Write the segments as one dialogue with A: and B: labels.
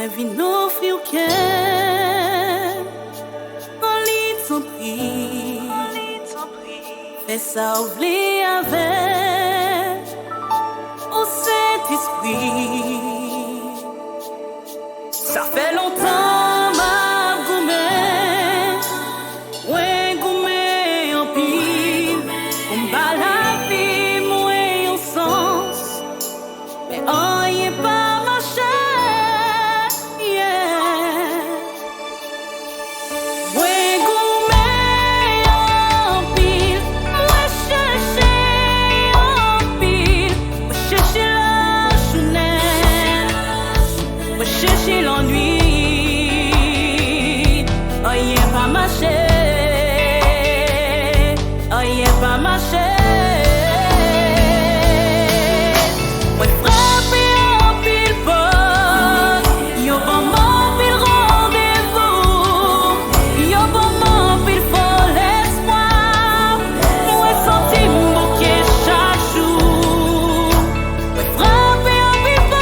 A: Moi vin offrir au cœur en lit sans prix. Fais ça oublie avec au Saint-Esprit. Ça fait longtemps m'a goumé, ouais goumé en pile. On bat la vie, moi en sens, mais on y est pas marché. Chercher l'ennui, oh yeah, pas marché, oh yeah, pas marché. Moi frappé en pile pot, yo bon mon pile rendez-vous, yo bon mon pile fort l'espoir, moi senti m'bouquer chaque jour. Moi frappé en pile pot.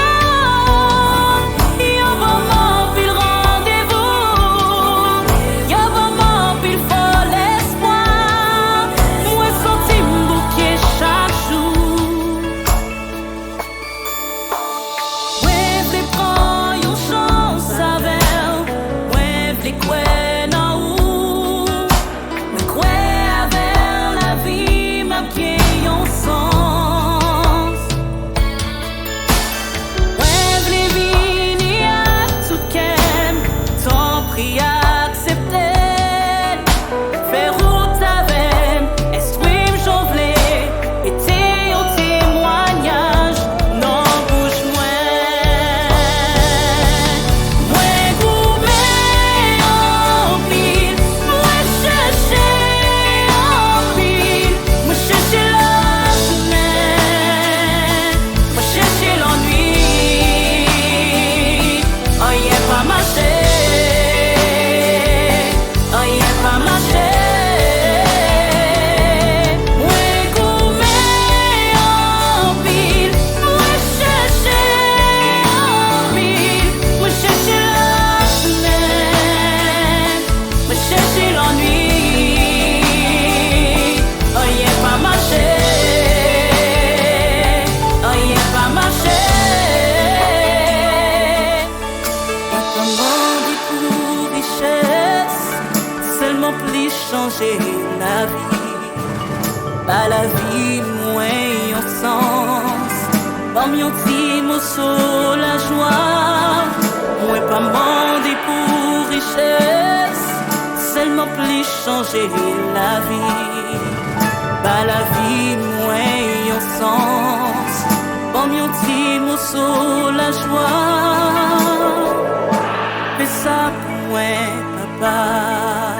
A: Changer la vie, pas la vie moins en sens. Comme yon ti morceau la joie, moins pas mandé pour richesse, seulement plus changer la vie, pas la vie moins en sens. Comme yon ti morceau la joie, fais ça pour moi papa.